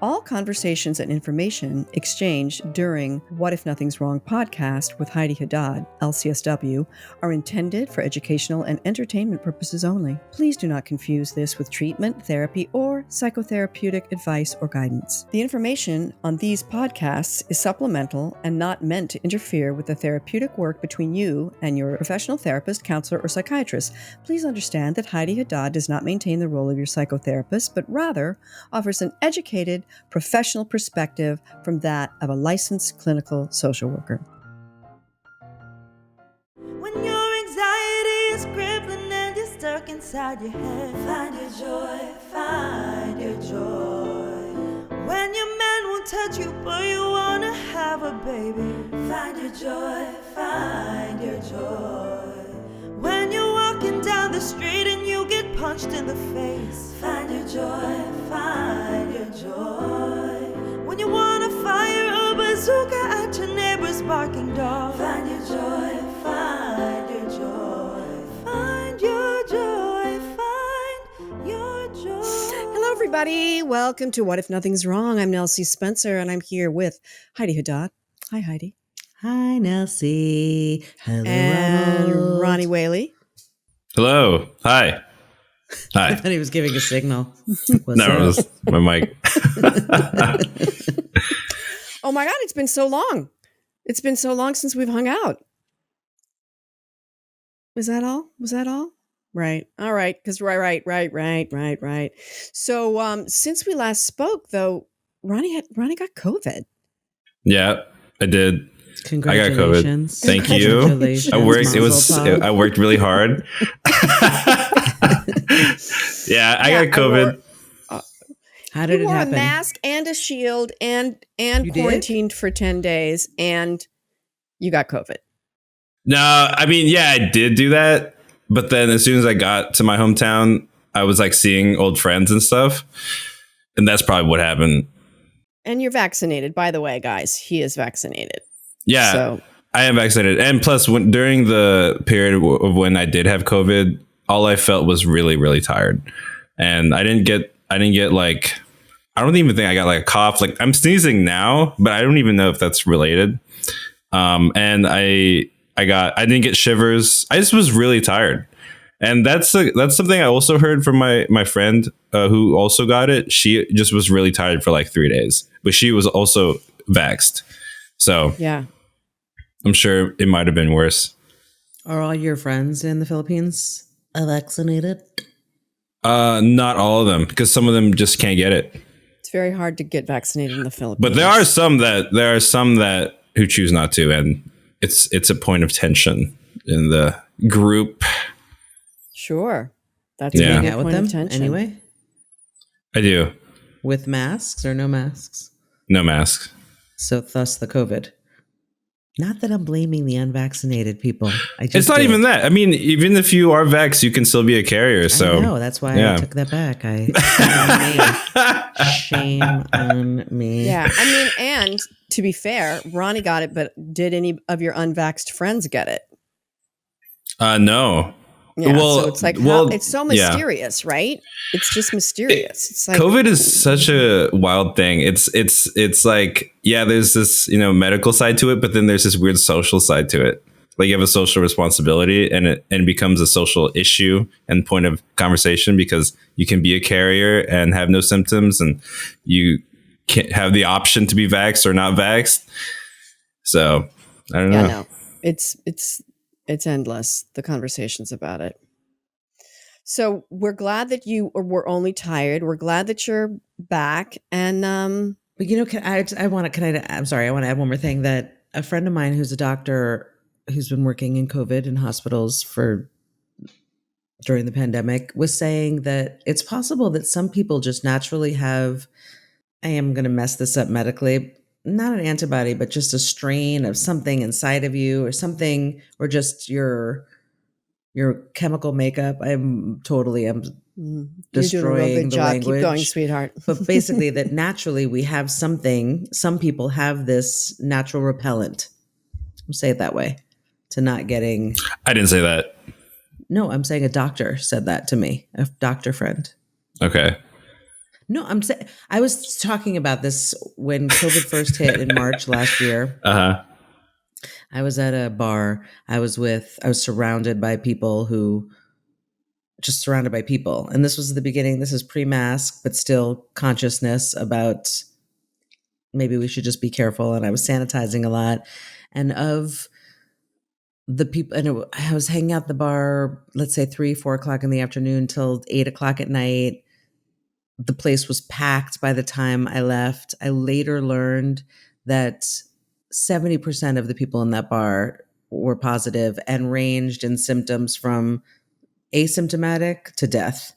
All conversations and information exchanged during What If Nothing's Wrong podcast with Heidi Haddad, LCSW, are intended for educational and entertainment purposes only. Please do not confuse this with treatment, therapy, or psychotherapeutic advice or guidance. The information on these podcasts is supplemental and not meant to interfere with the therapeutic work between you and your professional therapist, counselor, or psychiatrist. Please understand that Heidi Haddad does not maintain the role of your psychotherapist, but rather offers an educated, professional perspective from that of a licensed clinical social worker. When your anxiety is crippling and you're stuck inside your head, find your joy, find your joy. When your man won't touch you but you wanna have a baby, find your joy, find your joy. When you're walking down the street and you get punched in the face, find your joy, find your joy. When you wanna fire a bazooka at your neighbor's barking dog, find your joy, find your joy. Find your joy, find your joy. Hello, everybody. Welcome to What If Nothing's Wrong. I'm Nelsie Spencer, and I'm here with Heidi Haddad. Hi, Heidi. Hi, Nelsie. Hello, And Ronnie Whaley. Hello. Hi. I Hi. thought he was giving a signal. No, it was my mic. Oh my God, it's been so long. It's been so long since we've hung out. Was that all? Right. All right. Because right. So since we last spoke, though, Ronnie got COVID. Yeah, I did. Congratulations. Thank you. Congratulations. I worked really hard. Yeah, I got COVID. How did you it wore happen? a mask and a shield and You quarantined for 10 days and you got COVID. No, I mean, yeah, I did do that. But then as soon as I got to my hometown, I was like seeing old friends and stuff. And that's probably what happened. And you're vaccinated, by the way, guys. He is vaccinated. Yeah, So I am vaccinated. And plus, during the period of when I did have COVID, all I felt was really, really tired. And I didn't get like, I don't even think I got like a cough. Like I'm sneezing now, but I don't even know if that's related. And I didn't get shivers. I just was really tired. And that's something I also heard from my friend who also got it. She just was really tired for like 3 days, but she was also vaxxed. So yeah. I'm sure it might have been worse. Are all your friends in the Philippines vaccinated? Not all of them, because some of them just can't get it. It's very hard to get vaccinated in the Philippines. But there are some that who choose not to, and it's a point of tension in the group. Sure. That's Yeah. a Hang good out with point them of tension. anyway? I do. With masks or no masks? No masks. So thus the COVID. Not that I'm blaming the unvaccinated people. It's not even that. I mean, even if you are vaxxed, you can still be a carrier. So I know. That's why yeah. I took that back. Shame on me. Yeah. I mean, and to be fair, Ronnie got it, but did any of your unvaxxed friends get it? No. Yeah, Well, so it's like it's so yeah. mysterious, right? It's just mysterious. It's like COVID is such a wild thing. It's like, yeah, there's this, medical side to it, but then there's this weird social side to it. Like you have a social responsibility and it becomes a social issue and point of conversation because you can be a carrier and have no symptoms and you can't have the option to be vaxxed or not vaxxed. So I don't know. no, it's endless, the conversations about it. So we're glad that you were only tired. We're glad that you're back. And but I want to add one more thing, that a friend of mine who's a doctor who's been working in COVID in hospitals during the pandemic was saying that it's possible that some people just naturally have, I am going to mess this up medically, not an antibody, but just a strain of something inside of you or something, or just your chemical makeup. I'm destroying you're doing a real good the job. language. Keep going, sweetheart. But basically that naturally we have something, some people have this natural repellent. I'll say it that way, to not getting. I didn't say that. No, I'm saying a doctor said that to me, a doctor friend. Okay. No, I'm saying I was talking about this when COVID first hit in March last year. Uh-huh. I was at a bar. I was surrounded by people and this was the beginning. This is pre-mask, but still consciousness about maybe we should just be careful. And I was sanitizing a lot. And of the people, and I was hanging out at the bar, let's say 3-4 o'clock in the afternoon till 8 o'clock at night. The place was packed by the time I left. I later learned that 70% of the people in that bar were positive and ranged in symptoms from asymptomatic to death.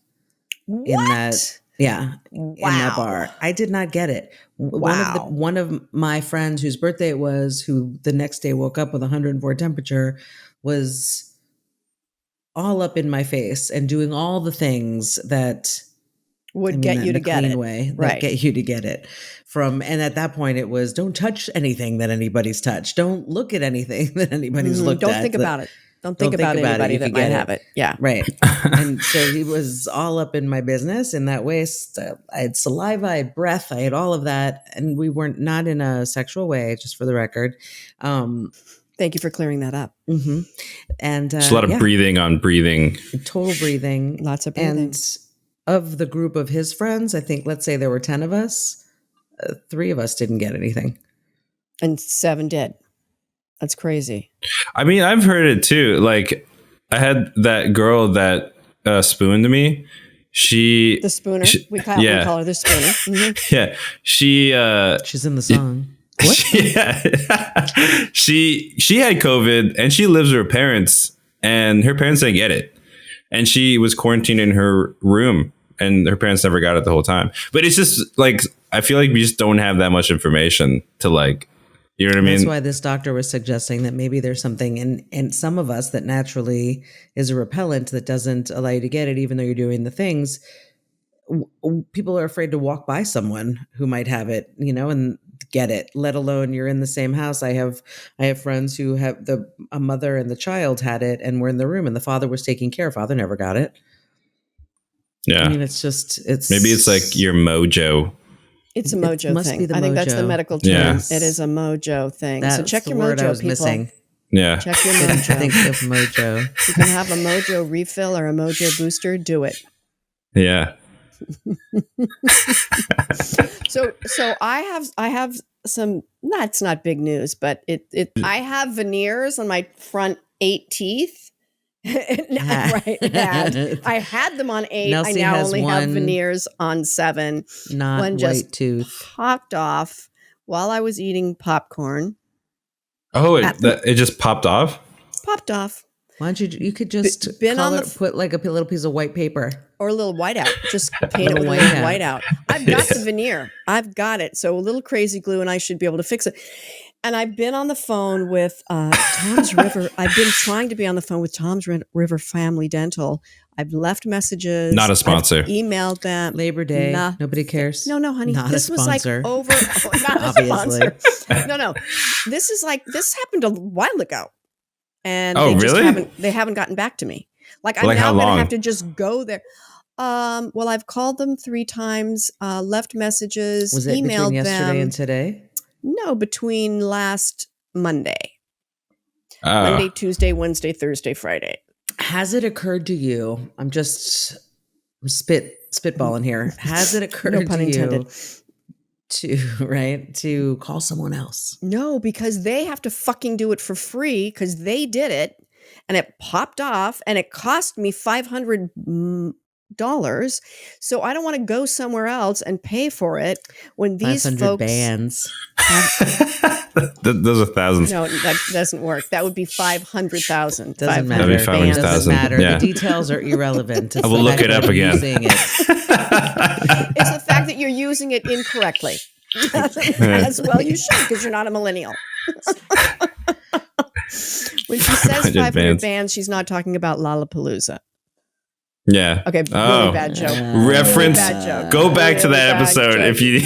What? In that bar. I did not get it. Wow. One of my friends whose birthday it was, who the next day woke up with 104 temperature, was all up in my face and doing all the things that would get you to get it. Right. Get you to get it and at that point it was, don't touch anything that anybody's touched. Don't look at anything that anybody's looked at. Don't think about it. Don't think about anybody that might have it. Yeah. Right. And so he was all up in my business in that way. I had saliva, I had breath, I had all of that. And we weren't not in a sexual way, just for the record. Thank you for clearing that up. Mm-hmm. And just a lot of breathing on breathing. Total breathing. Lots of breathing. And of the group of his friends, I think, let's say there were 10 of us, 3 of us didn't get anything. And 7 did. That's crazy. I mean, I've heard it too. Like, I had that girl that spooned me. The spooner. We call her the spooner. Mm-hmm. Yeah. She's in the song. What? Yeah. She had COVID and she lives with her parents and her parents didn't get it. And she was quarantined in her room and her parents never got it the whole time. But it's just like, I feel like we just don't have that much information to like, you know what I mean? That's why this doctor was suggesting that maybe there's something in some of us that naturally is a repellent that doesn't allow you to get it, even though you're doing the things. People are afraid to walk by someone who might have it, and get it, let alone you're in the same house. I have friends who have a mother and the child had it and were in the room and the father was taking care. Father never got it. Yeah. I mean, it's maybe it's like your mojo. It's a mojo thing. I think that's the medical term. Yeah. It is a mojo thing. That's so check the your word mojo, I was people. missing. Yeah. Check your mojo. Think of mojo. You can have a mojo refill or a mojo booster. Do it. Yeah. So I have some. That's not big news, but I have veneers on my front 8 teeth. Right. I had them on 8. Nelsie I now has only have veneers on 7. Not one white just tooth. popped off while I was eating popcorn. Oh, it just popped off? Popped off. Why don't you could just put like a little piece of white paper. Or a little whiteout. Just paint it with whiteout. I've got the veneer. I've got it. So a little crazy glue and I should be able to fix it. And I've been on the phone with Tom's River. I've been trying to be on the phone with Tom's River Family Dental. I've left messages. Not a sponsor. I've emailed them. Labor Day. Nobody cares. No, honey. Not this a sponsor. Was like over. Not Obviously. A sponsor. No. This happened a while ago. And they haven't gotten back to me. Like I'm now going to have to just go there. Well, I've called them 3 times, left messages, was it emailed between yesterday them. And today? No, between last Monday. Monday, Tuesday, Wednesday, Thursday, Friday. Has it occurred to you? I'm just spitballing here. Has it occurred no pun to intended. you to call someone else? No, because they have to fucking do it for free because they did it and it popped off and it cost me $500. So I don't want to go somewhere else and pay for it when these 500 folks bands. Those are thousands. No, that doesn't work. That would be 500,000. Doesn't matter. That'd be 500,000. Doesn't matter. Yeah. The details are irrelevant. I will look it up again. It's the fact that you're using it incorrectly. As well you should, because you're not a millennial. When she says 500 bands, she's not talking about Lollapalooza. Yeah. Okay. Really bad joke. Reference. Really bad joke. Go back to that episode if you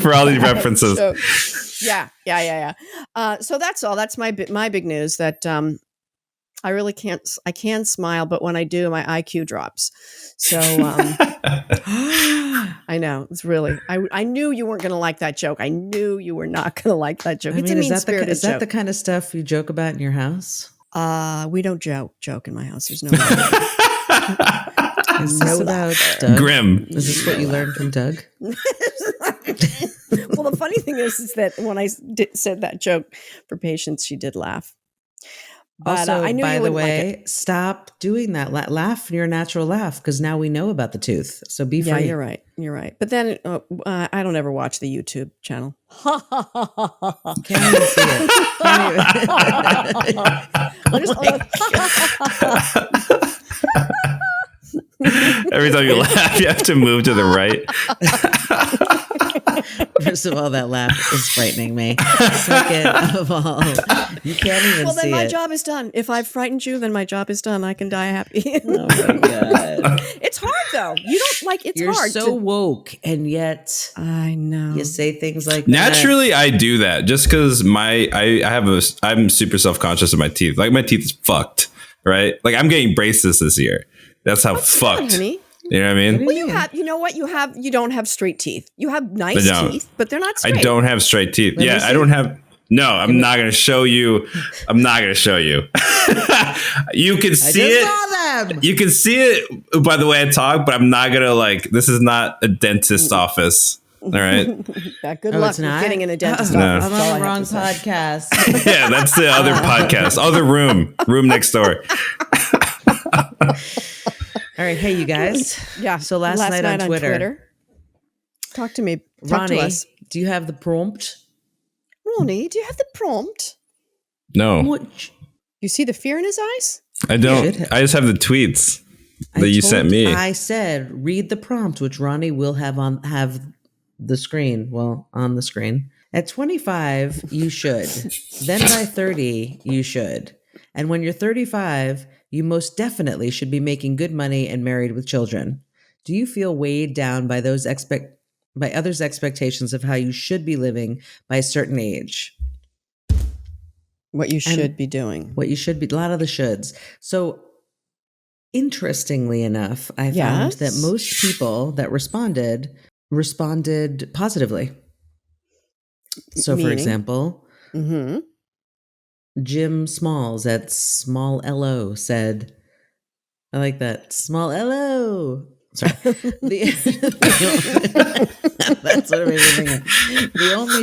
for all these references. Yeah. So that's all. That's my big news. That I really can't. I can smile, but when I do, my IQ drops. So I I know. It's really. I knew you weren't going to like that joke. I knew you were not going to like that joke. I It's mean, a is that mean-spirited the kind of stuff you joke about in your house? We don't joke in my house. There's no. Is this about Doug? Grim. Is this what you learned from Doug? Well, the funny thing is that when I said that joke for Patience, she did laugh. But Also, I knew by you the wouldn't way, like it. stop doing that. Laugh your natural laugh, because now we know about the tooth. So be free. Yeah, you're right. You're right. But then I don't ever watch the YouTube channel. Can't even see it. Every time you laugh, you have to move to the right. First of all, that laugh is frightening me. Second of all, you can't even Well, then see my it. job is done. If I've frightened you, then my job is done. I can die happy. Oh my God. It's hard though. You don't like it's You're hard. so woke, and yet I know. you say things like Naturally, I do that just because I'm super self-conscious of my teeth. Like my teeth is fucked, right? Like I'm getting braces this year. That's how fucked. Honey. You know what I mean? Well, you know what? You don't have straight teeth. You have nice teeth, but they're not straight. I don't have straight teeth. Let me Yeah, see. I don't have. No, I'm not going to show you. I'm not going to show you. You can see I just it. saw them. You can see it by the way I talk, but I'm not going to this is not a dentist's office. All right. Yeah, good Oh, luck it's with not? getting in a dentist I'm office. on That's all I the have wrong to say. podcast. Yeah, that's the other podcast. Other room next door. All right, hey you guys. Yeah. So last night on Twitter, Talk to me. Talk Ronnie, to us. do you have the prompt? Ronnie, do you have the prompt? No, You see the fear in his eyes? I should don't. have. I just have the tweets that you sent me. I said read the prompt, which Ronnie will have the screen. Well, on the screen. At 25, you should. Then by 30, you should. And when you're 35, you most definitely should be making good money and married with children. Do you feel weighed down by by others' expectations of how you should be living by a certain age? What you should be doing. What you should be, a lot of the shoulds. So interestingly enough, I found that most people that responded positively. So for example, Jim Smalls at Small LO said, I like that. Small LO. Sorry. That's what it made me think of. The only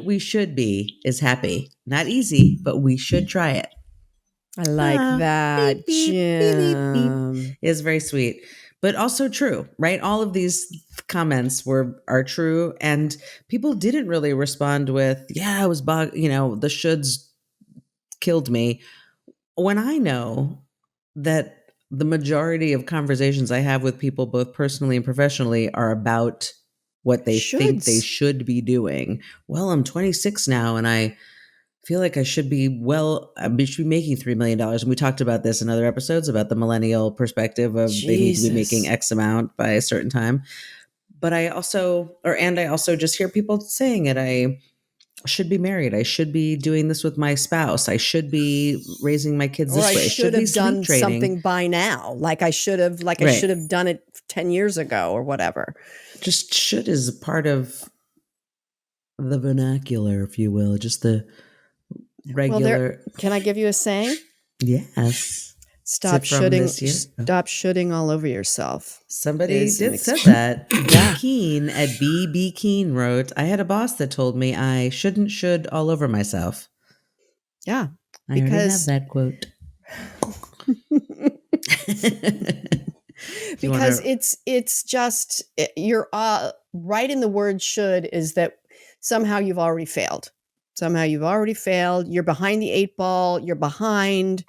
we should be is happy. Not easy, but we should try it. I like that, Jim. It's very sweet, but also true, right? All of these comments are true, and people didn't really respond with, "Yeah, I was the shoulds killed me." When I know that the majority of conversations I have with people, both personally and professionally, are about what they think they should be doing. Well, I'm 26 now, and I feel like I should be making $3 million. And we talked about this in other episodes about the millennial perspective of they need to be making X amount by a certain time. But I also just hear people saying it. I should be married. I should be doing this with my spouse. I should be raising my kids this way. I should have done something by now. Like I should have done it 10 years ago or whatever. Just should is a part of the vernacular, if you will. Just the regular. Can I give you a saying? Yes. Stop shooting all over yourself. Somebody did say that. B. Keen at B. Keen wrote, I had a boss that told me I should all over myself. Yeah. I already have that quote. Because it's just, you're right in the word should is that somehow you've already failed. You're behind the 8 ball. You're behind.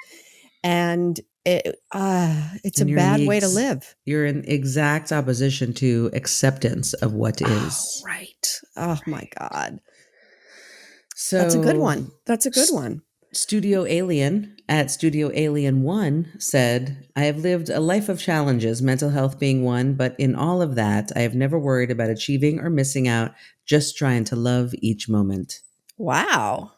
And it's a bad way to live. You're in exact opposition to acceptance of what is. Right. Oh my God. So that's a good one. Studio Alien at Studio Alien 1 said, I have lived a life of challenges, mental health being one, but in all of that, I have never worried about achieving or missing out, just trying to love each moment. Wow.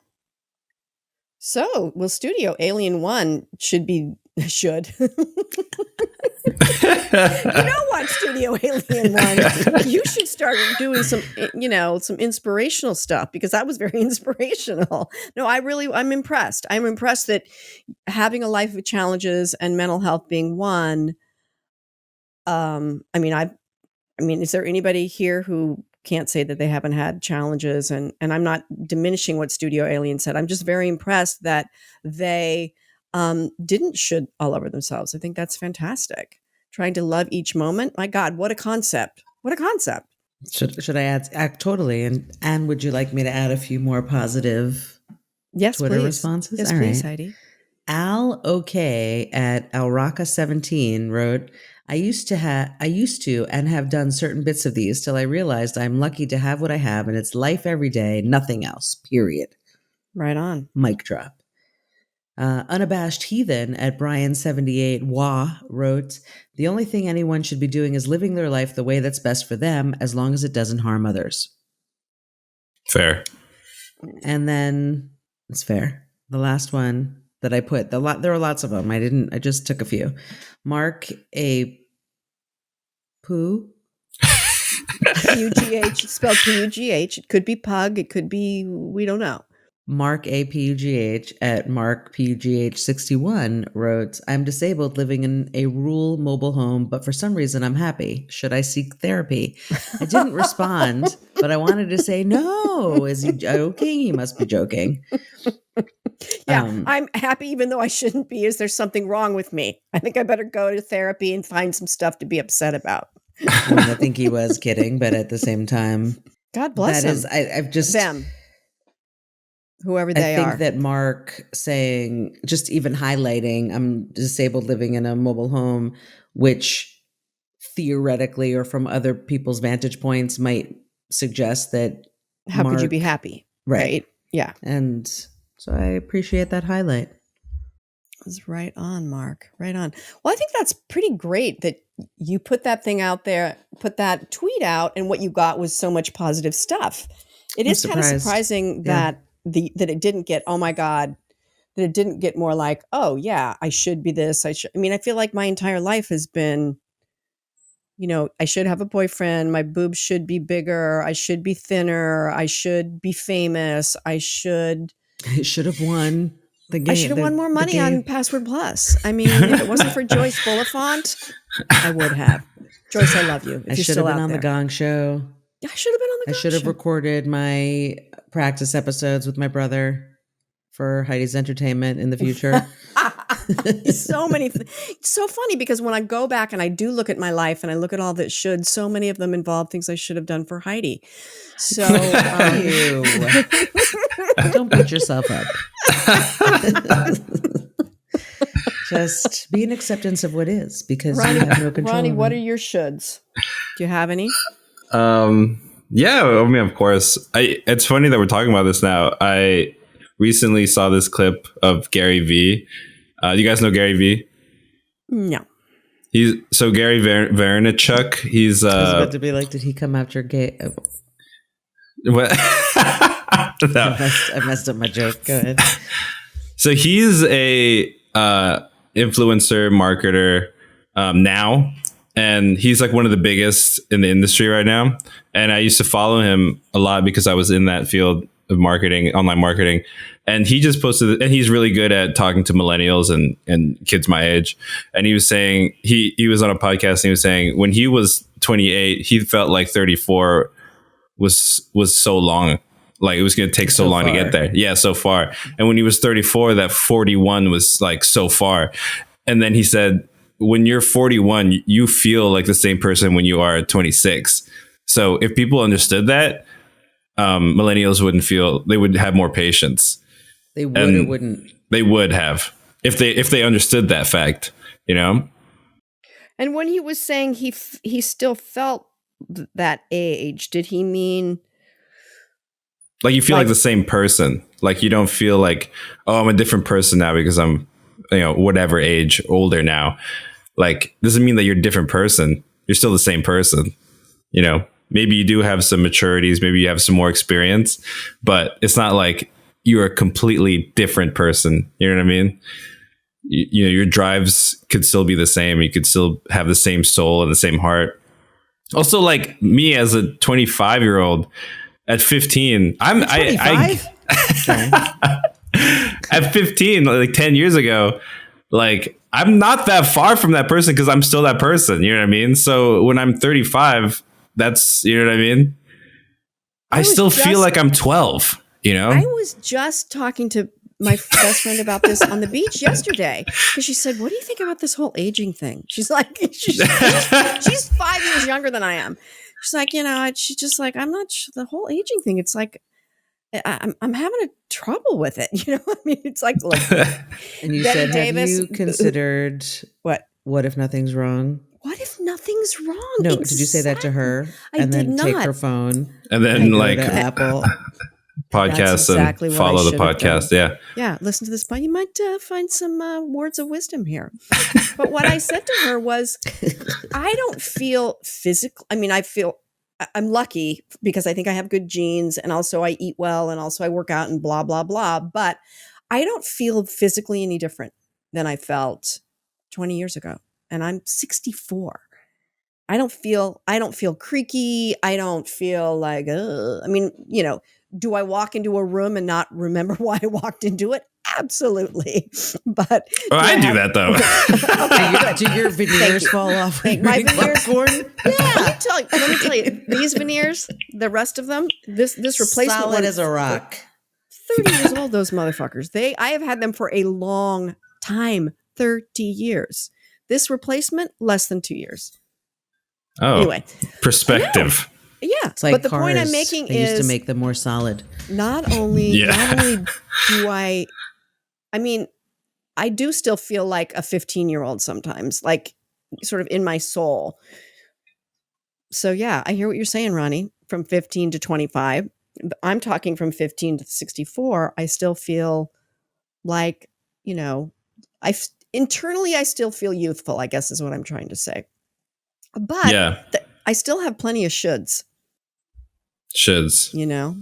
So, Studio Alien 1 should. You know what, Studio Alien One? You should start doing some, some inspirational stuff, because that was very inspirational. No, I'm impressed. I'm impressed that having a life of challenges and mental health being one. Is there anybody here who can't say that they haven't had challenges? And I'm not diminishing what Studio Alien said. I'm just very impressed that they didn't should all over themselves. I think that's fantastic. Trying to love each moment. My God, what a concept. What a concept. Should I add totally? And would you like me to add a few more positive Twitter responses? Yes, all please, right. Heidi. Al OK at Alraka17 wrote, I used to and have done certain bits of these till I realized I'm lucky to have what I have, and it's life every day, nothing else, period. Right on. Mic drop. Unabashed Heathen at Brian78 wrote, the only thing anyone should be doing is living their life the way that's best for them, as long as it doesn't harm others. Fair. And then it's fair. The last one that I put, there are lots of them. I just took a few. Mark A. Poo. P-U-G-H, it's spelled P-U-G-H. It could be pug. It could be, we don't know. Mark A. P-U-G-H at Mark P-U-G-H61 wrote, I'm disabled living in a rural mobile home, but for some reason I'm happy. Should I seek therapy? I didn't respond, but I wanted to say, no. Is he joking? He must be joking. Yeah, I'm happy even though I shouldn't be. Is there something wrong with me? I think I better go to therapy and find some stuff to be upset about. I think he was kidding, but at the same time, God bless him. I've just them. Whoever they are. I think that Mark saying, just even highlighting, I'm disabled living in a mobile home, which theoretically or from other people's vantage points might suggest that how could you be happy? Right? Yeah. And so I appreciate that highlight. That's right on, Mark. Right on. Well, I think that's pretty great that you put that thing out there, put that tweet out, and what you got was so much positive stuff. It is kind of surprising that that it didn't get, oh my God, that it didn't get more like, oh yeah, I should be this. I feel like my entire life has been, I should have a boyfriend. My boobs should be bigger. I should be thinner. I should be famous. I should have won the game. I should have won more money on Password Plus. If it wasn't for Joyce Bulifant, I would have. Joyce, I love you. I should have been on the Gong Show. I should have been on the Gong Show. I should have recorded my practice episodes with my brother for Heidi's entertainment in the future. So many. It's so funny because when I go back and I do look at my life and I look at all that some many of them involve things I should have done for Heidi. So don't beat yourself up. Just be an acceptance of what is, because Ronnie, you have no control. Ronnie, what are your shoulds? Do you have any? Yeah, of course. It's funny that we're talking about this now. I recently saw this clip of Gary V. You guys know Gary V? No. Gary Vaynerchuk. He's I was about to be like, did he come after gay? What? No. I messed up my joke. Go ahead. So he's a influencer marketer now. And he's like one of the biggest in the industry right now. And I used to follow him a lot because I was in that field of marketing, online marketing. And he just posted, and he's really good at talking to millennials and kids my age. And he was saying, he was on a podcast and he was saying when he was 28, he felt like 34 was so long. Like it was going to take so long to get there. Yeah, so far. And when he was 34, that 41 was like so far. And then he said, when you're 41, you feel like the same person when you are 26. So if people understood that, millennials they would have more patience. They would or wouldn't? They would have if they understood that fact, And when he was saying he still felt that age, did he mean like you feel like the same person? Like you don't feel like, oh, I'm a different person now because I'm, whatever age, older now. Like, doesn't mean that you're a different person. You're still the same person. Maybe you do have some maturities. Maybe you have some more experience, but it's not like you're a completely different person. You know what I mean? you know, your drives could still be the same. You could still have the same soul and the same heart. Also, like me as a 25-year-old at 15, at 15, like 10 years ago, like I'm not that far from that person because I'm still that person. You know what I mean? So when I'm 35, that's, you know what I mean? I still feel like I'm 12, you know? I was just talking to my best friend about this on the beach yesterday because she said, "What do you think about this whole aging thing?" She's like, she's 5 years younger than I am. She's like, you know, she's just like, I'm not the whole aging thing. It's like, I'm having a trouble with it. You know, I mean, it's like, look. And you said, have you considered what if nothing's wrong? What if nothing's wrong? No, exactly. Did you say that to her? And then take her phone and then like Apple podcast exactly and follow the podcast. Yeah. Listen to this, but you might find some words of wisdom here. But what I said to her was, I don't feel physical. I mean, I'm lucky because I think I have good genes, and also I eat well, and also I work out and blah, blah, blah. But I don't feel physically any different than I felt 20 years ago. And I'm 64. I don't feel creaky. I don't feel like, I mean, you know, do I walk into a room and not remember why I walked into it? Absolutely. But I do that though. Okay, do your veneers fall off? My veneers. Yeah. Let me tell you, these veneers, the rest of them, this replacement solid as a rock. 30 years old, those motherfuckers. I have had them for a long time, 30 years. This replacement, less than 2 yees. Oh, anyway, perspective. Yeah, it's like but the cars, point I'm making they is used to make them more solid. Not only do I mean, I do still feel like a 15-year-old sometimes, like sort of in my soul. So yeah, I hear what you're saying, Ronnie. From 15 to 25, I'm talking from 15 to 64. I still feel like, you know, internally, I still feel youthful, I guess is what I'm trying to say. But I still have plenty of shoulds. You know,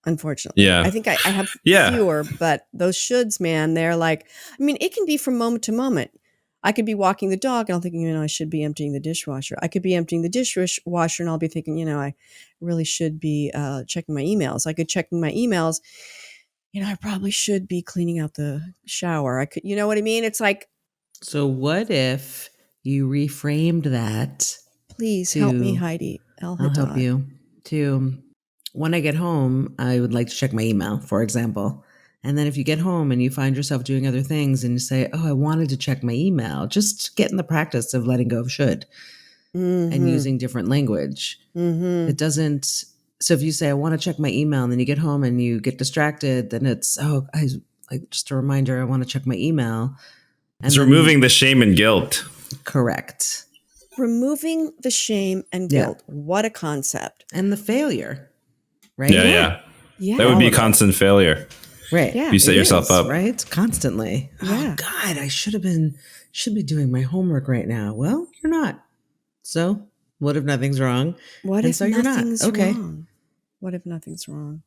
unfortunately. Yeah. I think I have fewer, but those shoulds, man, they're like, I mean, it can be from moment to moment. I could be walking the dog and I'm thinking, you know, I should be emptying the dishwasher. I could be emptying the dishwasher and I'll be thinking, you know, I really should be checking my emails. I could checking my emails. You know, I probably should be cleaning out the shower. I could, you know what I mean? It's like. So what if you reframed that? Please help me, Heidi. I'll help you. To when I get home, I would like to check my email, for example. And then if you get home and you find yourself doing other things and you say, oh, I wanted to check my email, just get in the practice of letting go of should and using different language. It doesn't. So if you say, I want to check my email, and then you get home and you get distracted, then it's, just a reminder, I want to check my email. And it's removing the shame and guilt. Correct. Removing the shame and guilt. Yeah. What a concept. And the failure, right? Yeah. That would be constant failure. Right. Yeah. You set yourself up. Right? Constantly. Yeah. Oh, God, I should be doing my homework right now. Well, you're not. So what if nothing's wrong? What if nothing's wrong? What if nothing's wrong?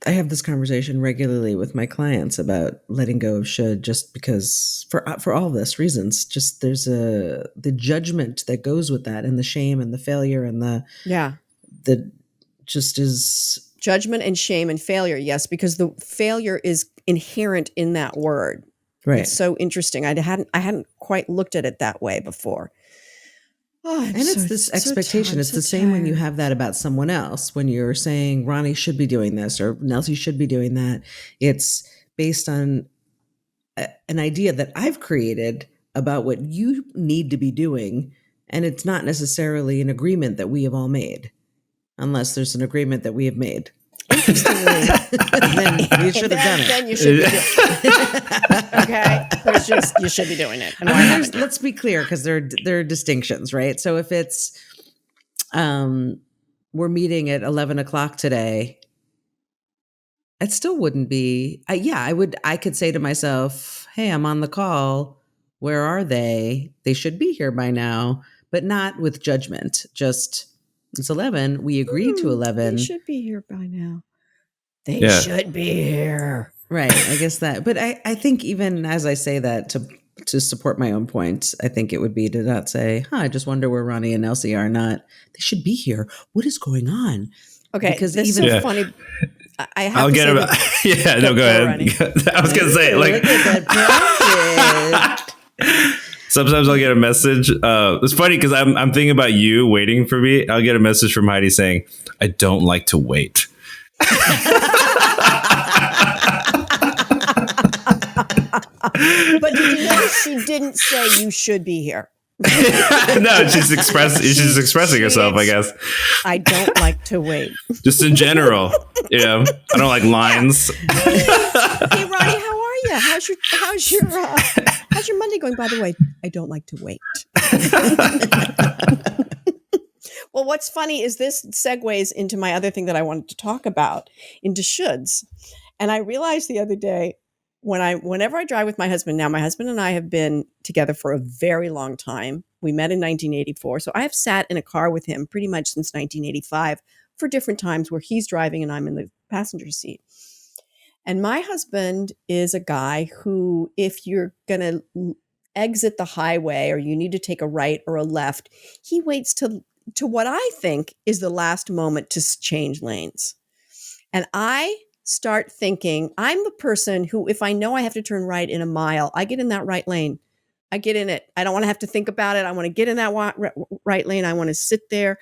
I have this conversation regularly with my clients about letting go of should, just because for all this reasons, just there's the judgment that goes with that, and the shame and the failure and the just is judgment and shame and failure. Yes, because the failure is inherent in that word. Right. It's so interesting. I hadn't quite looked at it that way before. Oh, and it's this expectation. It's the same when you have that about someone else. When you're saying Ronnie should be doing this or Nelsie should be doing that, it's based on an idea that I've created about what you need to be doing. And it's not necessarily an agreement that we have all made, unless there's an agreement that we have made. Interestingly, then you should have done it. Then you should be doing it. Okay, you should be doing it. And let's be clear, because there are distinctions, right? So if it's we're meeting at 11 o'clock today, it still wouldn't be. I could say to myself, "Hey, I'm on the call. Where are they? They should be here by now," but not with judgment. Just. It's 11. We agreed to 11. They should be here by now. They should be here. Right. I guess that. But I think even as I say that to support my own point, I think it would be to not say, I just wonder where Ronnie and Nelsie are. Not, they should be here. What is going on? Okay, Because this even is so funny. I have I'll to get say him. that- Yeah, no, go ahead. Ronnie. I was gonna say, like, look at that practice. sometimes I'll get a message. It's funny because I'm thinking about you waiting for me. I'll get a message from Heidi saying, "I don't like to wait." But did you notice she didn't say you should be here? No, she's expressing herself, I guess. I don't like to wait. Just in general. Yeah. I don't like lines. Hey, Ronnie, how are you? How's your Monday going? By the way, I don't like to wait. Well, what's funny is this segues into my other thing that I wanted to talk about, into shoulds. And I realized the other day, whenever I drive with my husband, now my husband and I have been together for a very long time. We met in 1984. So I have sat in a car with him pretty much since 1985 for different times where he's driving and I'm in the passenger seat. And my husband is a guy who, if you're going to exit the highway or you need to take a right or a left, he waits to what I think is the last moment to change lanes. And I start thinking, I'm the person who, if I know I have to turn right in a mile, I get in that right lane. I get in it. I don't want to have to think about it. I want to get in that right lane. I want to sit there.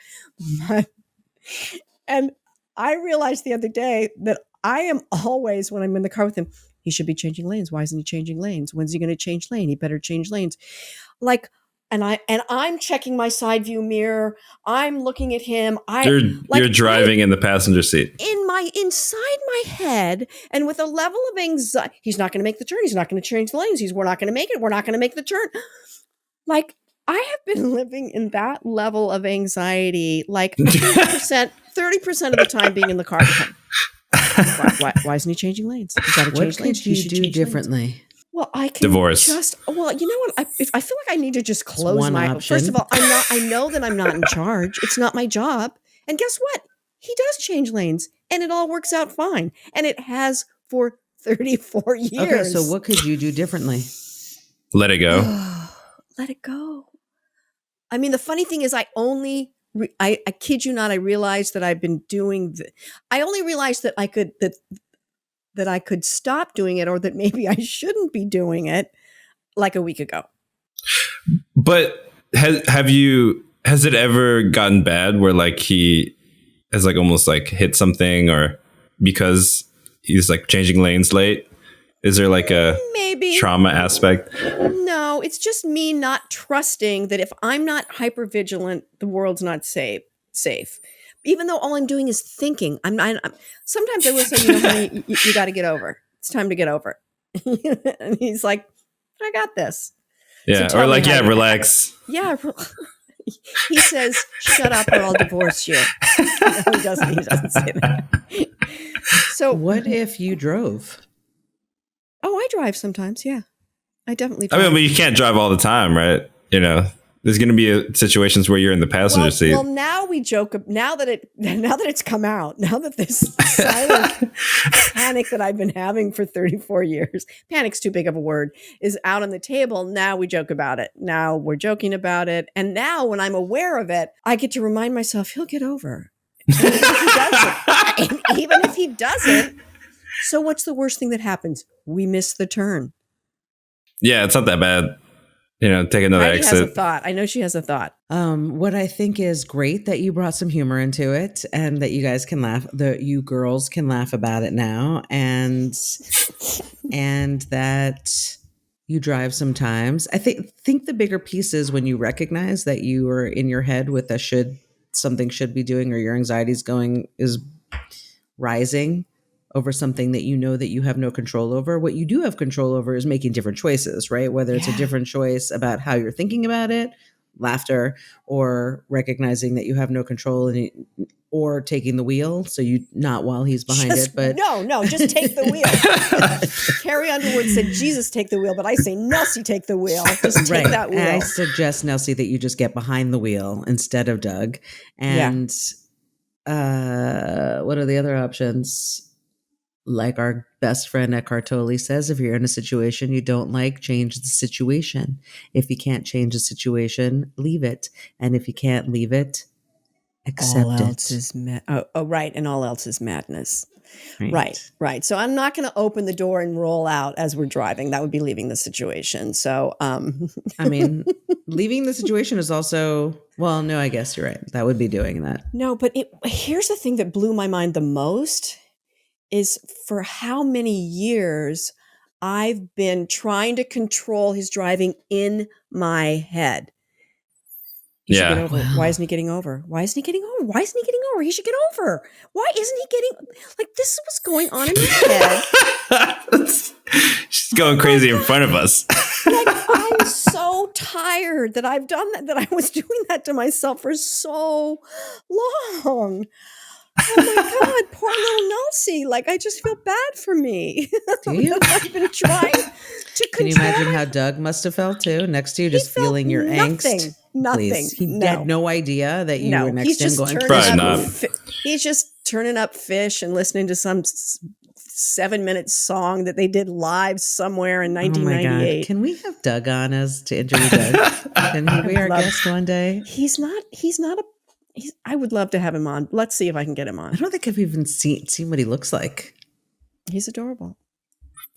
And I realized the other day that I am always, when I'm in the car with him, he should be changing lanes. Why isn't he changing lanes? When's he going to change lane? He better change lanes. Like, and I'm checking my side view mirror. I'm looking at him. You're driving in the passenger seat. Inside my head, and with a level of anxiety, he's not going to make the turn. He's not going to change the lanes. We're not going to make it. We're not going to make the turn. Like, I have been living in that level of anxiety, like 30% of the time being in the car. Why isn't he changing lanes? He's got to change What lanes. could you do differently? Lanes. Well, I can divorce. Well, you know what? I feel like I need to just close one my. option. First of all, I know that I'm not in charge. It's not my job. And guess what? He does change lanes, and it all works out fine. And it has for 34 years. Okay, so what could you do differently? Let it go. Let it go. I mean, the funny thing is, I kid you not, I realized that I've been doing. I only realized that I could that I could stop doing it, or that maybe I shouldn't be doing it, like a week ago. But has it ever gotten bad where like he has like almost like hit something, or because he's like changing lanes late? Is there like a maybe trauma aspect? No, it's just me not trusting that if I'm not hypervigilant, the world's not safe. Even though all I'm doing is thinking. Sometimes I will say, honey, you got to get over. It's time to get over. And he's like, I got this. Yeah, So or like, yeah, Heidi. relax. Yeah. He says, shut up or I'll divorce you. No, he doesn't say that. So What if you drove? Oh, I drive sometimes. Yeah, I definitely drive. I mean, but you can't drive all the time, right? There's going to be situations where you're in the passenger seat. Well, now we joke. Now that it's come out, now that this silent panic that I've been having for 34 years, panic's too big of a word, is out on the table. Now we joke about it. Now we're joking about it. And now when I'm aware of it, I get to remind myself, he'll get over. Even if he doesn't, so what's the worst thing that happens? We miss the turn. Yeah, it's not that bad. Take another Heidi exit. has a thought. I know she has a thought. What I think is great that you brought some humor into it, and that you guys can laugh. You girls can laugh about it now, and that you drive sometimes. I think the bigger piece is when you recognize that you are in your head with something should be doing, or your anxiety is rising over something that you know that you have no control over. What you do have control over is making different choices, right? Whether it's a different choice about how you're thinking about it, laughter, or recognizing that you have no control or taking the wheel. So you, not while he's behind it, but no, just take the wheel. Carrie Underwood said, Jesus, take the wheel. But I say, Nelsie, take the wheel. Just take that wheel. And I suggest, Nelsie, that you just get behind the wheel instead of Doug. And what are the other options? like our best friend Eckhart Tolle says, if you're in a situation you don't like, change the situation. If you can't change the situation, leave it. And if you can't leave it, accept all else it. is right, and all else is madness. Right. So I'm not going to open the door and roll out as we're driving. That would be leaving the situation. So, I mean, leaving the situation is also, well, no, I guess you're right. That would be doing that. No, but here's the thing that blew my mind the most is for how many years I've been trying to control his driving in my head. He should get over. Wow. Why isn't he getting over? Why isn't he getting over? Why isn't he getting over? He should get over. Why isn't he getting, like, this is what's going on in my head. She's going crazy in front of us. Like, I'm so tired that I've done that I was doing that to myself for so long. Oh my God, poor little Nelsie. Like, I just feel bad for me. Do you? I've been trying to Can you imagine how Doug must have felt too? Next to you, just feeling your angst. Nothing. Please. He had no idea that you were next he's to him just going, Probably not. He's just turning up fish and listening to some 7-minute song that they did live somewhere in 1998. Can we have Doug on as to interview Doug? Can he be our guest one day? I would love to have him on. Let's see if I can get him on. I don't think I've even seen what he looks like. He's adorable.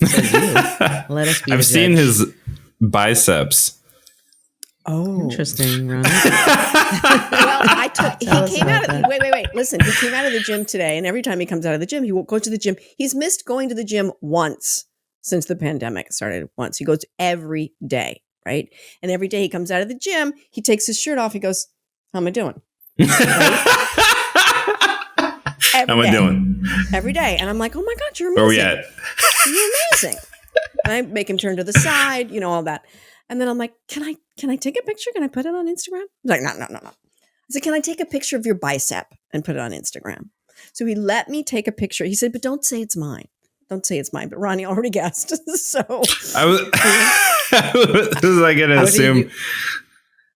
So let us be. I've seen his biceps. Oh, interesting, Ronnie. Well, he came out of, wait. Listen, he came out of the gym today, and every time he comes out of the gym, he won't go to the gym. He's missed going to the gym once since the pandemic started. Once he goes every day, right? And every day he comes out of the gym, he takes his shirt off. He goes, "How am I doing?" Right? How am I doing? Every day, and I'm like, "Oh my God, you're amazing! Where are we at? You're amazing!" And I make him turn to the side, all that. And then I'm like, can I take a picture? Can I put it on Instagram? He's like, no. I said, can I take a picture of your bicep and put it on Instagram? So he let me take a picture. He said, but don't say it's mine. Don't say it's mine. But Ronnie already guessed. So I was like going to assume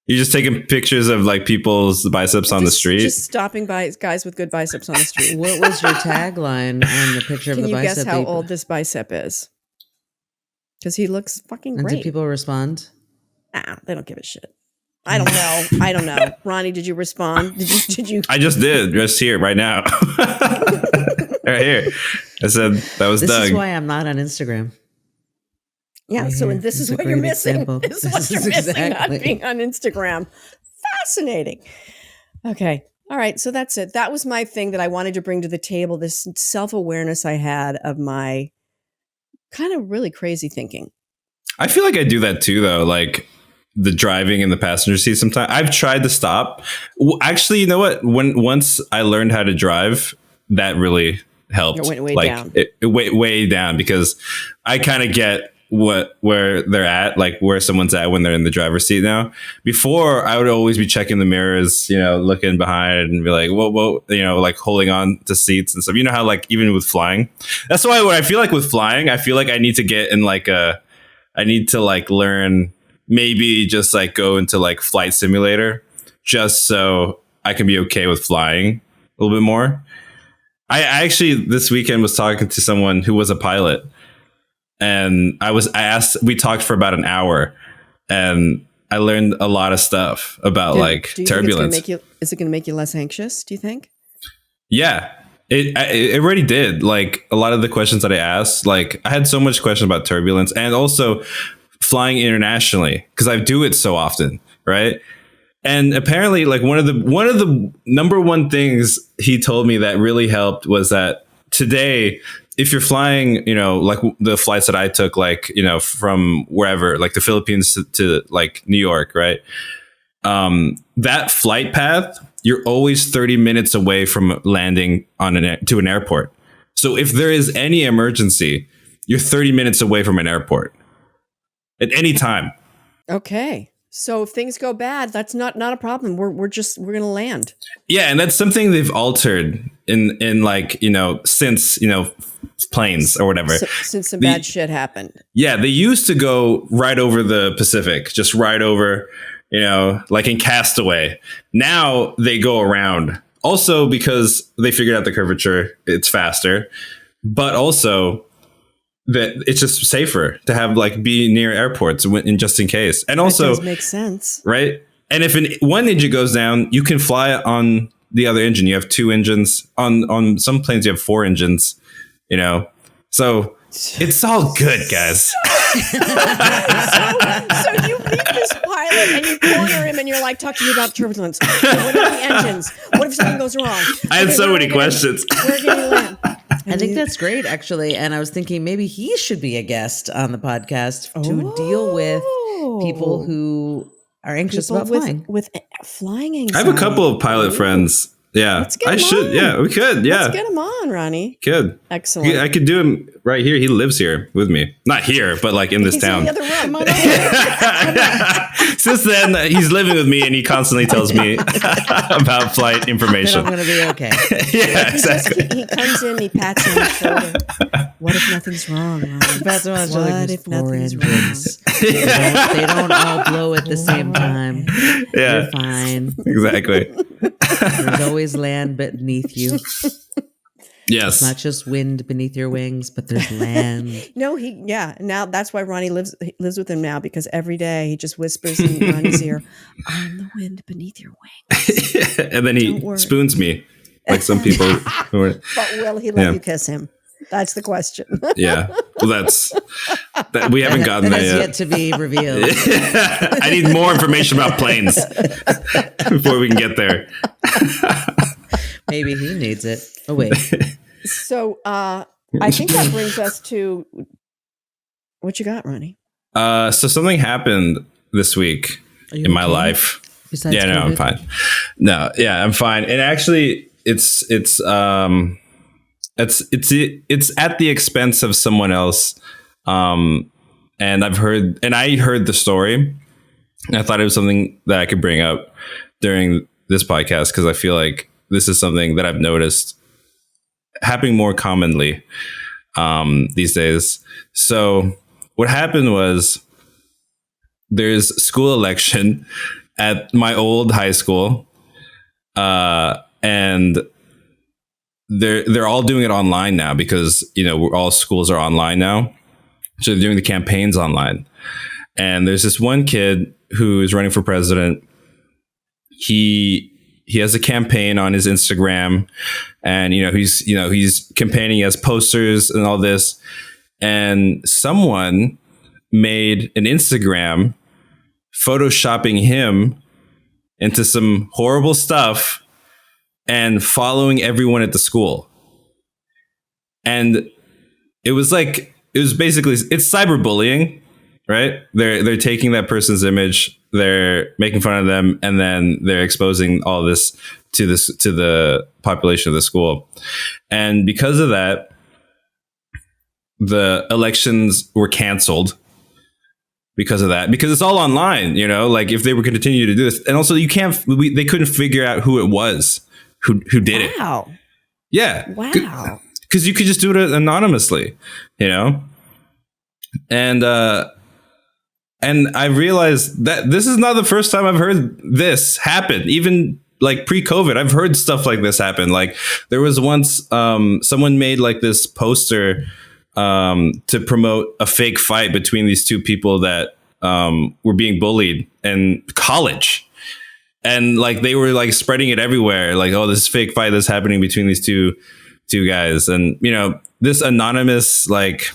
you're just taking pictures of like people's biceps on the street. Just stopping by guys with good biceps on the street. What was your tagline on the picture of the bicep? Can you guess how old this bicep is? Because he looks fucking great. And did people respond? They don't give a shit. I don't know. Ronnie, did you respond? Did you? I just did. Just here, right now. Right here. I said that was Doug. This is why I'm not on Instagram. Yeah, right so this is what you're missing. Example. This is what you're missing, not being on Instagram. Fascinating. Okay. All right. So that's it. That was my thing that I wanted to bring to the table, this self-awareness I had of my kind of really crazy thinking. I feel like I do that too, though. Like the driving in the passenger seat sometimes. I've tried to stop. Actually, you know what? Once I learned how to drive, that really helped. It went way like, down. It went way down because I kind of get where they're at, like where someone's at when they're in the driver's seat now. Before, I would always be checking the mirrors, looking behind and be like, whoa, like holding on to seats and stuff. You know how like even with flying, that's why when I feel like with flying, I feel like I need to get in I need to like learn, maybe just like go into like flight simulator just so I can be okay with flying a little bit more. I actually this weekend was talking to someone who was a pilot. And we talked for about an hour and I learned a lot of stuff about turbulence. Is it going to make you less anxious? Do you think? Yeah, it already did. Like a lot of the questions that I asked, like I had so much questions about turbulence and also flying internationally because I do it so often. Right. And apparently like one of the number one things he told me that really helped was that today, if you're flying, like the flights that I took, like, from wherever, like the Philippines to like New York, right? That flight path, you're always 30 minutes away from landing to an airport. So if there is any emergency, you're 30 minutes away from an airport at any time. Okay. So if things go bad, that's not a problem. We're going to land. Yeah. And that's something they've altered in like, since, planes or whatever. Since some bad shit happened. Yeah. They used to go right over the Pacific, just right over, like in Castaway. Now they go around also because they figured out the curvature. It's faster. but also that it's just safer to have like be near airports just in case. And also that does make sense, right? And if one engine goes down, you can fly on the other engine. You have 2 engines. On some planes, you have 4 engines. So it's all good, guys. so you meet this pilot and you corner him and you're like, talk to me about turbulence. What are the engines? What if something goes wrong? I had so many questions. Where can you land? I think that's great, actually. And I was thinking maybe he should be a guest on the podcast to deal with people who are anxious about flying. With flying anxiety. I have a couple of pilot friends. Yeah, I should. On. Yeah, we could. Yeah, let's get him on, Ronnie. Good. Excellent. I could do him right here. He lives here with me. Not here, but like in this town. In the other room. Since then, he's living with me, and he constantly tells me about flight information. I'm going to be okay. Yeah, exactly. He comes in, he pats him on the shoulder. What if nothing's wrong, Ronnie? What if nothing's wrong? They don't all blow at the same time. Yeah, you're fine. Exactly. There's always land beneath you. Yes. It's not just wind beneath your wings, but there's land. No, now that's why Ronnie lives with him now, because every day he just whispers in Ronnie's ear, I'm the wind beneath your wings. And then he spoons me like some people. But will he let you kiss him? That's the question. Yeah. Well, we haven't gotten that yet to be revealed. I need more information about planes before we can get there. Maybe he needs it. Oh, wait. So I think that brings us to what you got, Ronnie. So something happened this week in my life. Besides COVID? I'm fine. No, yeah, I'm fine. And actually, it's at the expense of someone else. And I heard the story, and I thought it was something that I could bring up during this podcast, because I feel like this is something that I've noticed happening more commonly these days. So what happened was there's school election at my old high school, and they're all doing it online now because all schools are online now. So they're doing the campaigns online. And there's this one kid who is running for president. He has a campaign on his Instagram, and he's campaigning as posters and all this. And someone made an Instagram photoshopping him into some horrible stuff and following everyone at the school. And it's cyberbullying, right? They're taking that person's image, they're making fun of them, and then they're exposing all this to the population of the school. And because of that, the elections were canceled because of that, because it's all online, like if they were going to continue to do this. And also they couldn't figure out who it was who did it. Wow. Yeah. Wow. Because you could just do it anonymously, and I realized that this is not the first time I've heard this happen. Even like pre-COVID, I've heard stuff like this happen. Like there was once someone made like this poster to promote a fake fight between these two people that were being bullied in college. And like they were like spreading it everywhere, like, oh, this fake fight that's happening between these two guys. And this anonymous like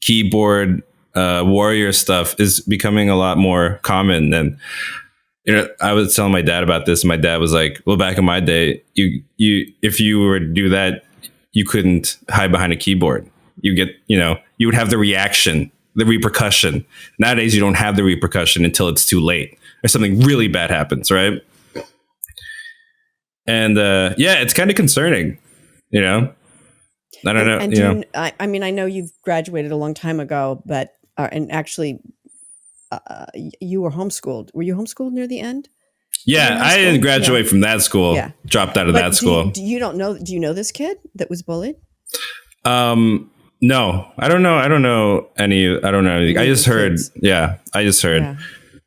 keyboard warrior stuff is becoming a lot more common. And I was telling my dad about this, and my dad was like, well, back in my day, you if you were to do that, you couldn't hide behind a keyboard. You would have the reaction, the repercussion. Nowadays you don't have the repercussion until it's too late or something really bad happens, right? And it's kind of concerning, I don't know. And I mean, I know you've graduated a long time ago, but and actually, you were homeschooled. Were you homeschooled near the end? Yeah, I didn't graduate from that school. Yeah. Dropped out of that school. Do you know this kid that was bullied? No, I don't know. I don't know anything. I just heard. Kids. Yeah, I just heard.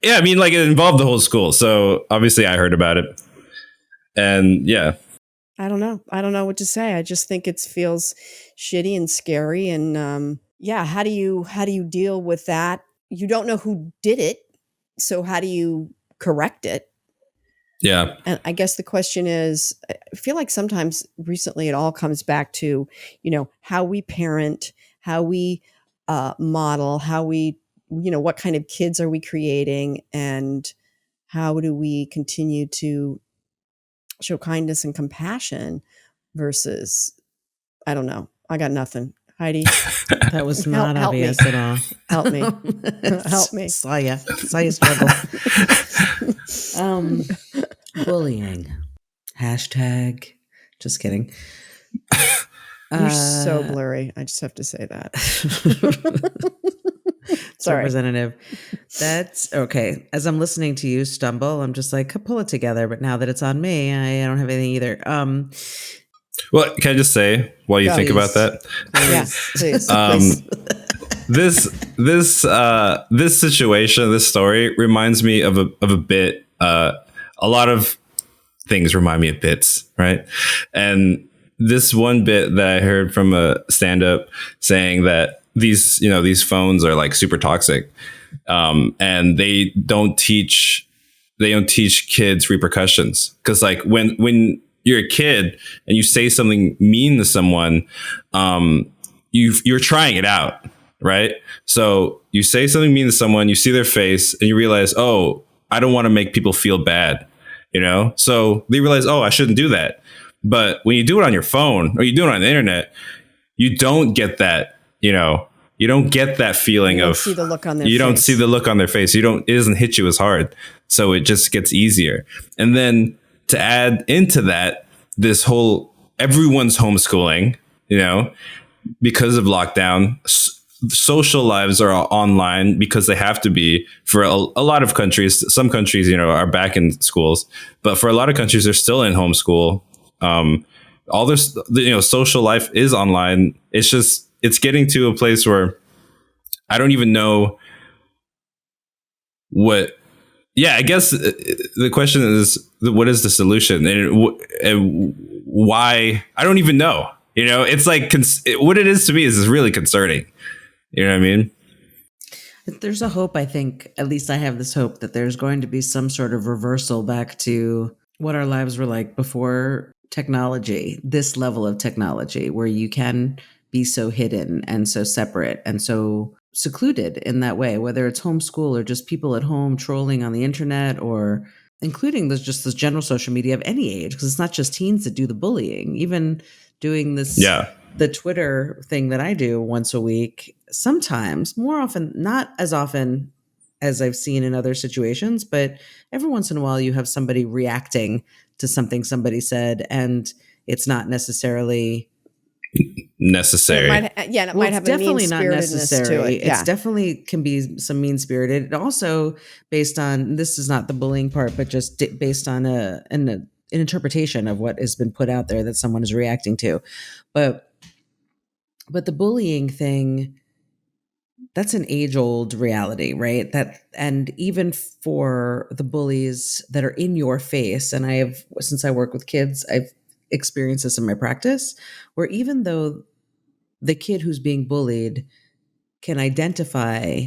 Yeah, I mean, like it involved the whole school, so obviously I heard about it. And yeah. I don't know. I don't know what to say. I just think it feels shitty and scary. And yeah, how do you deal with that? You don't know who did it, so how do you correct it? Yeah. And I guess the question is, I feel like sometimes recently it all comes back to, how we parent, how we model, how we, what kind of kids are we creating, and how do we continue to show kindness and compassion versus, I don't know. I got nothing. Heidi, That was not help me. obvious at all. Help me. Help me. Saw you struggle. Bullying. Hashtag. Just kidding. You're so blurry. I just have to say that. Sorry. Representative. That's okay. As I'm listening to you stumble, I'm just like, pull it together. But now that it's on me, I don't have anything either. Well, can I just say while you think about that? Yes, please. This situation, this story reminds me of a bit. A lot of things remind me of bits, right? And this one bit that I heard from a stand-up saying that these phones are like super toxic, and they don't teach kids repercussions, because like when you're a kid and you say something mean to someone, you're trying it out, right? So you say something mean to someone, you see their face, and you realize, oh, I don't want to make people feel bad, So they realize, oh, I shouldn't do that. But when you do it on your phone or you do it on the internet, you don't get that, you don't get that feeling of, see the look on their you face. don't see the look on their face. It doesn't hit you as hard. So it just gets easier. And then to add into that, this whole, everyone's homeschooling, because of lockdown, social lives are online because they have to be for a lot of countries. Some countries, are back in schools, but for a lot of countries, they're still in homeschool. All this, social life is online. It's getting to a place where I don't even know what. Yeah, I guess the question is, what is the solution, and why? I don't even know. It's like what it is to me is really concerning. You know what I mean? There's a hope, I think, at least I have this hope, that there's going to be some sort of reversal back to what our lives were like before technology, this level of technology, where you can be so hidden and so separate and so secluded in that way, whether it's homeschool or just people at home trolling on the internet, or including this general social media of any age, because it's not just teens that do the bullying. Even doing this, the Twitter thing that I do once a week, sometimes, more often, not as often as I've seen in other situations, but every once in a while you have somebody reacting to something somebody said, and it's not necessarily necessary. It might have definitely a mean-spiritedness to it. Yeah. It's definitely can be some mean-spirited. It also, based on, this is not the bullying part, but just based on an interpretation of what has been put out there that someone is reacting to. But the bullying thing, that's an age-old reality, right? And even for the bullies that are in your face, and since I work with kids, I've experienced this in my practice, where even though the kid who's being bullied can identify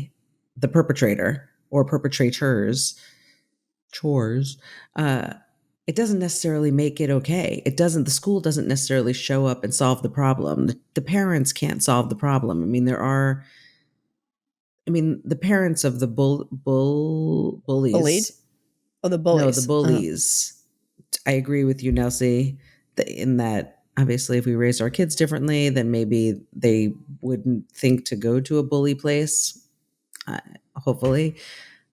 the perpetrator or perpetrators, it doesn't necessarily make it okay. The school doesn't necessarily show up and solve the problem. The parents can't solve the problem. The parents of the bullies. Bullied? Oh, the bullies. No, the bullies. I agree with you, Nelsie, in that obviously if we raised our kids differently, then maybe they wouldn't think to go to a bully place, hopefully.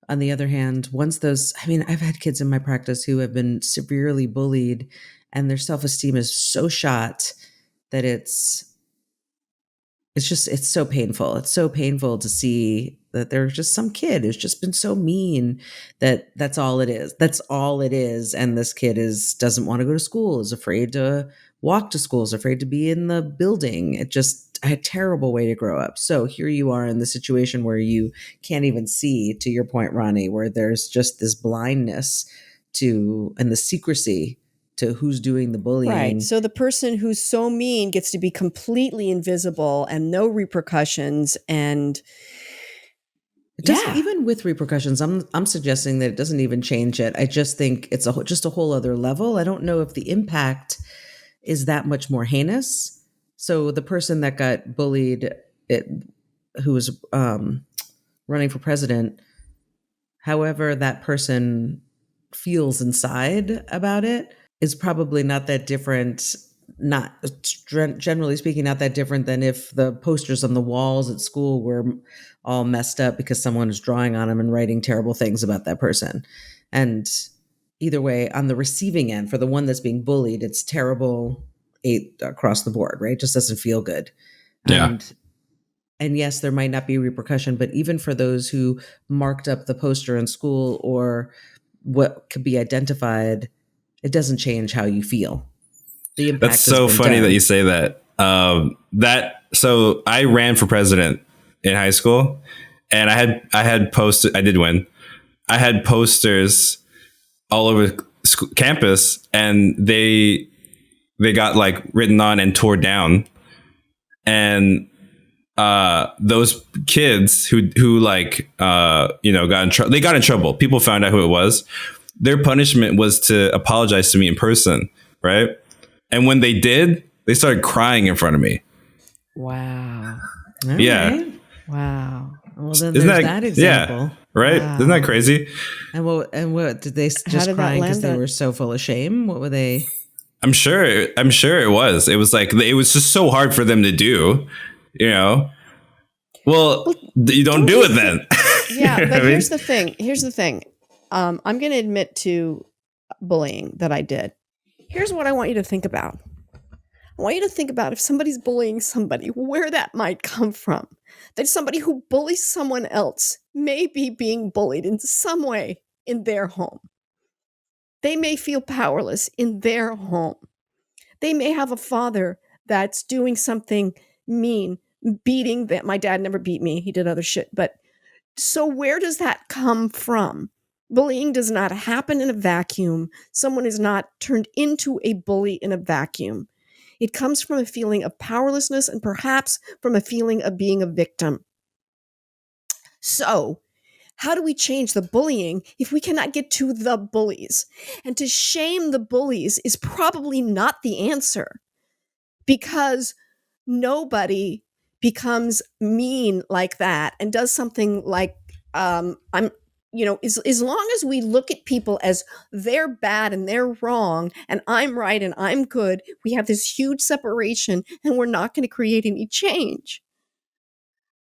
On the other hand, I've had kids in my practice who have been severely bullied, and their self-esteem is so shot that it's so painful. It's so painful to see that there's just some kid who's just been so mean that that's all it is. That's all it is. And this kid doesn't want to go to school, is afraid to walk to school, is afraid to be in the building. It just a terrible way to grow up. So here you are in the situation where you can't even see, to your point, Ronnie, where there's just this blindness and the secrecy to who's doing the bullying. Right. So the person who's so mean gets to be completely invisible and no repercussions. And It doesn't even with repercussions. I'm suggesting that it doesn't even change it. I just think it's just a whole other level. I don't know if the impact is that much more heinous. So the person that got bullied, who was running for president, however that person feels inside about it is probably not that different. Not generally speaking, not that different than if the posters on the walls at school were all messed up because someone is drawing on them and writing terrible things about that person. And either way, on the receiving end, for the one that's being bullied, it's terrible across the board, right? It just doesn't feel good. Yeah. And yes, there might not be repercussion, but even for those who marked up the poster in school or what could be identified, it doesn't change how you feel. The impact. That's so funny that you say that. So I ran for president in high school, and I had posters. I did win. I had posters all over campus, and they got like written on and tore down. And those kids who like got in trouble. They got in trouble. People found out who it was. Their punishment was to apologize to me in person, right? And when they did, they started crying in front of me. wow. All Yeah. right. Wow. Well, then there's that example. Yeah, right? Wow. Isn't that crazy? And what did they just did that crying because land they at- were so full of shame? What were they? I'm sure it was. It was like it was just so hard for them to do, you know. Well, you don't do it then. Yeah, You know but what I mean? here's the thing. I'm going to admit to bullying that I did. Here's what I want you to think about. I want you to think about if somebody's bullying somebody, where that might come from. That somebody who bullies someone else may be being bullied in some way in their home. They may feel powerless in their home. They may have a father that's doing something mean, beating that. My dad never beat me. He did other shit. But so where does that come from? Bullying does not happen in a vacuum. Someone is not turned into a bully in a vacuum. It comes from a feeling of powerlessness and perhaps from a feeling of being a victim. So, how do we change the bullying if we cannot get to the bullies? And to shame the bullies is probably not the answer, because nobody becomes mean like that and does something like as long as we look at people as they're bad and they're wrong and I'm right and I'm good, we have this huge separation and we're not going to create any change.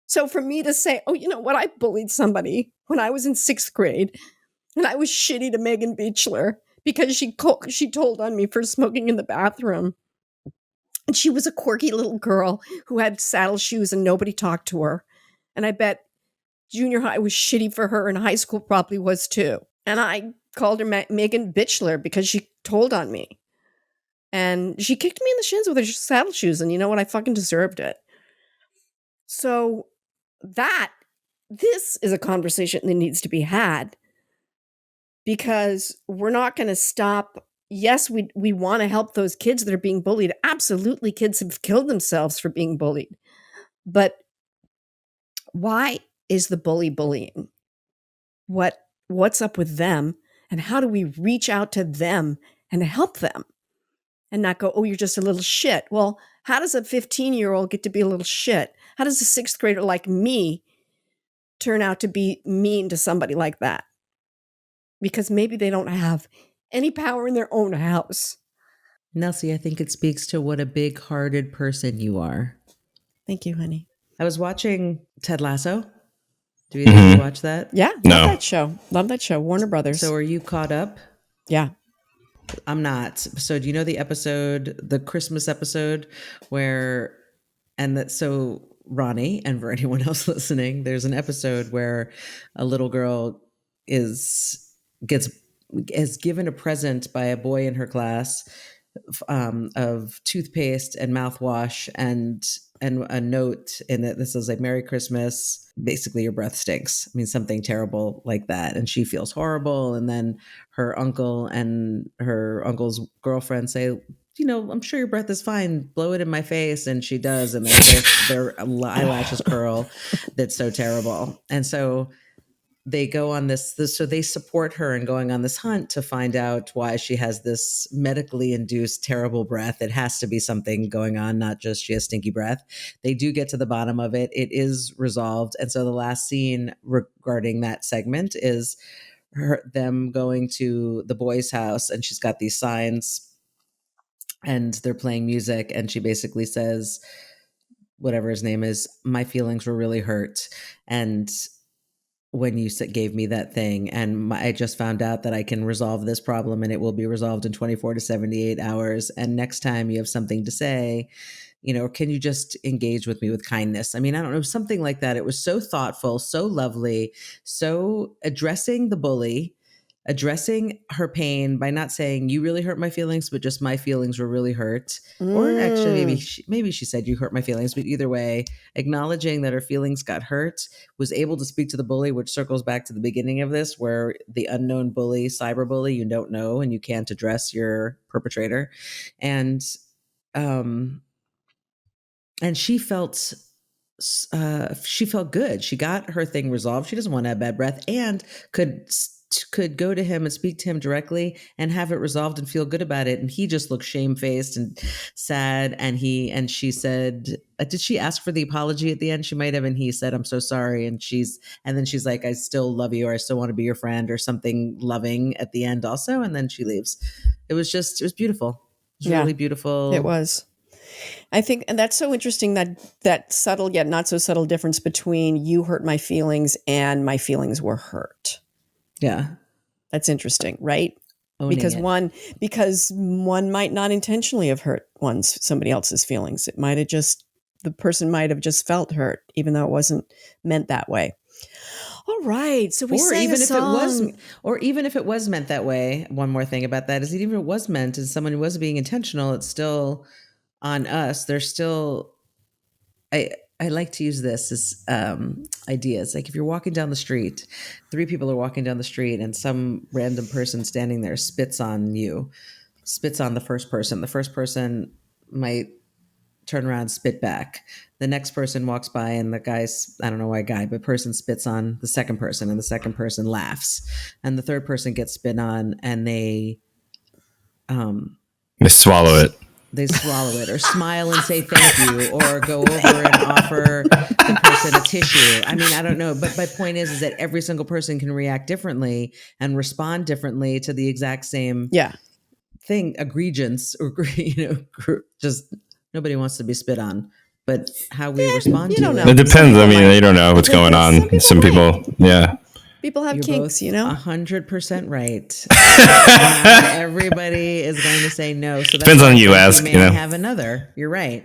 So for me to say, oh, you know what, I bullied somebody when I was in 6th grade and I was shitty to Megan Beechler because she told on me for smoking in the bathroom. And she was a quirky little girl who had saddle shoes and nobody talked to her. And I bet junior high was shitty for her and high school probably was too. And I called her Megan Bitchler because she told on me. And she kicked me in the shins with her saddle shoes. And you know what? I fucking deserved it. So this is a conversation that needs to be had, because we're not going to stop. Yes, we want to help those kids that are being bullied. Absolutely, kids have killed themselves for being bullied. But why is the bully bullying? What's up with them? And how do we reach out to them and help them? And not go, oh, you're just a little shit. Well, how does a 15-year-old get to be a little shit? How does a 6th grader like me turn out to be mean to somebody like that? Because maybe they don't have any power in their own house. Nelsie, I think it speaks to what a big-hearted person you are. Thank you, honey. I was watching Ted Lasso. Do you think you watch that? Yeah, No. Love that show. Warner Brothers. So are you caught up? Yeah. I'm not. So do you know the Christmas episode so Ronnie, and for anyone else listening, there's an episode where a little girl is given a present by a boy in her class of toothpaste and mouthwash, and and a note in it that says like, Merry Christmas. Basically, your breath stinks. I mean, something terrible like that. And she feels horrible. And then her uncle and her uncle's girlfriend say, I'm sure your breath is fine. Blow it in my face. And she does. And then their eyelashes curl. That's so terrible. And so they go on this, so they support her in going on this hunt to find out why she has this medically induced terrible breath. It has to be something going on, not just she has stinky breath. They do get to the bottom of it. It is resolved. And so the last scene regarding that segment is them going to the boy's house, and she's got these signs and they're playing music. And she basically says, whatever his name is, my feelings were really hurt. And when you gave me that thing, and I just found out that I can resolve this problem and it will be resolved in 24 to 78 hours. And next time you have something to say, can you just engage with me with kindness? I mean, I don't know, something like that. It was so thoughtful, so lovely, so addressing the bully, addressing her pain by not saying you really hurt my feelings, but just my feelings were really hurt. Or actually maybe she said you hurt my feelings, but either way, acknowledging that her feelings got hurt, was able to speak to the bully, which circles back to the beginning of this, where the unknown bully, cyberbully, you don't know, and you can't address your perpetrator. And she felt good. She got her thing resolved. She doesn't want to have bad breath, and could go to him and speak to him directly and have it resolved and feel good about it. And he just looked shamefaced and sad. And she said, did she ask for the apology at the end? She might have. And he said, I'm so sorry. And then she's like, I still love you, or I still want to be your friend, or something loving at the end also. And then she leaves. It was beautiful. It was really beautiful. It was. I think, and that's so interesting, that subtle yet not so subtle difference between you hurt my feelings and my feelings were hurt. Yeah. That's interesting, right? Because it. one might not intentionally have hurt somebody else's feelings. The person might have just felt hurt, even though it wasn't meant that way. All right. So we sang a song. Or even if it was meant that way, one more thing about that is that even if it was meant and someone was being intentional, it's still on us. There's still, I like to use this as ideas. Like if you're walking down the street, 3 people are walking down the street, and some random person standing there spits on the first person. The first person might turn around, spit back. The next person walks by, and the guy's, I don't know why person spits on the second person, and the second person laughs. And the third person gets spit on, and they swallow it. They swallow it, or smile and say thank you, or go over and offer the person a tissue. I mean, I don't know. But my point is that every single person can react differently and respond differently to the exact same thing, egregious, or, just nobody wants to be spit on. But how we respond to it. It depends. I mean, you don't know what's going on. Some people yeah. People have kinks, 100% right. Not everybody is going to say no. So depends on you ask. May have another. You're right.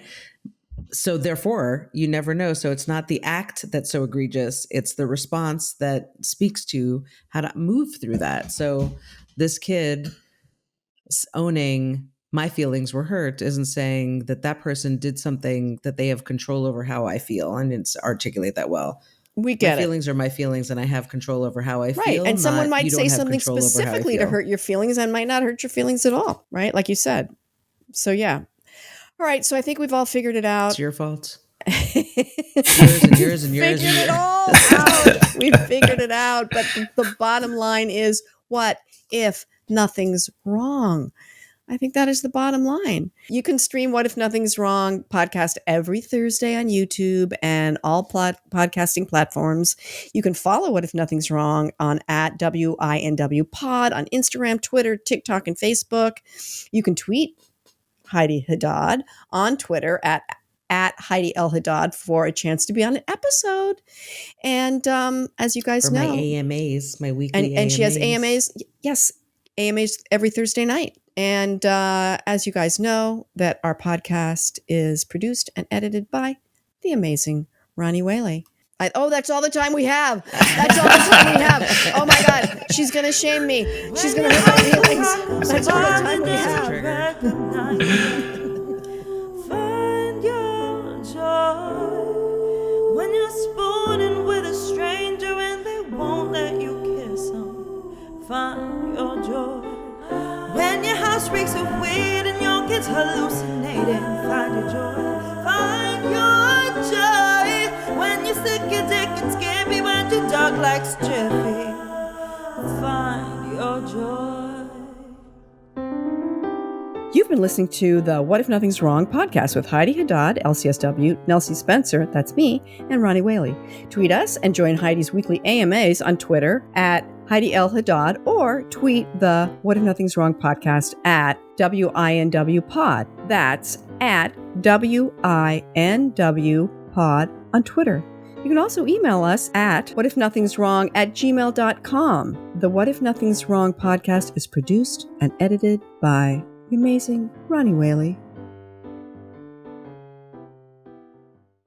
So therefore, you never know. So it's not the act that's so egregious. It's the response that speaks to how to move through that. So this kid owning my feelings were hurt isn't saying that person did something that they have control over how I feel. I didn't articulate that well. We get my feelings are my feelings, and I have control over how I feel. Right, and someone might say something specifically to hurt your feelings and might not hurt your feelings at all, right? Like you said. So, yeah. All right, so I think we've all figured it out. It's your fault. yours and yours. Figured it all out. We figured it out, but the bottom line is, what if nothing's wrong? I think that is the bottom line. You can stream What If Nothing's Wrong podcast every Thursday on YouTube and all podcasting platforms. You can follow What If Nothing's Wrong on @WINW Pod on Instagram, Twitter, TikTok, and Facebook. You can tweet Heidi Haddad on Twitter at Heidi L. Haddad for a chance to be on an episode. And as you guys know, my AMAs, my weekly and AMAs. she has AMAs. Yes, AMAs every Thursday night. And as you guys know, that our podcast is produced and edited by the amazing Ronnie Whaley. That's all the time we have. That's all the time we have. Oh my God, she's gonna shame me. She's gonna hurt my feelings. That's all the time we have. Find your joy. is hallucinating. Find your joy, find your joy. When you're sick, you're dick and scary. When your dog likes Jiffy, find your joy. You've been listening to the What If Nothing's Wrong podcast with Heidi Haddad, LCSW, Nelsie Spencer, that's me, and Ronnie Whaley. Tweet us and join Heidi's weekly AMAs on Twitter at Heidi L. Haddad, or tweet the What If Nothing's Wrong podcast at WINW Pod. That's at WINW Pod on Twitter. You can also email us at whatifnothingswrong@gmail.com. The What If Nothing's Wrong podcast is produced and edited by the amazing Ronnie Whaley.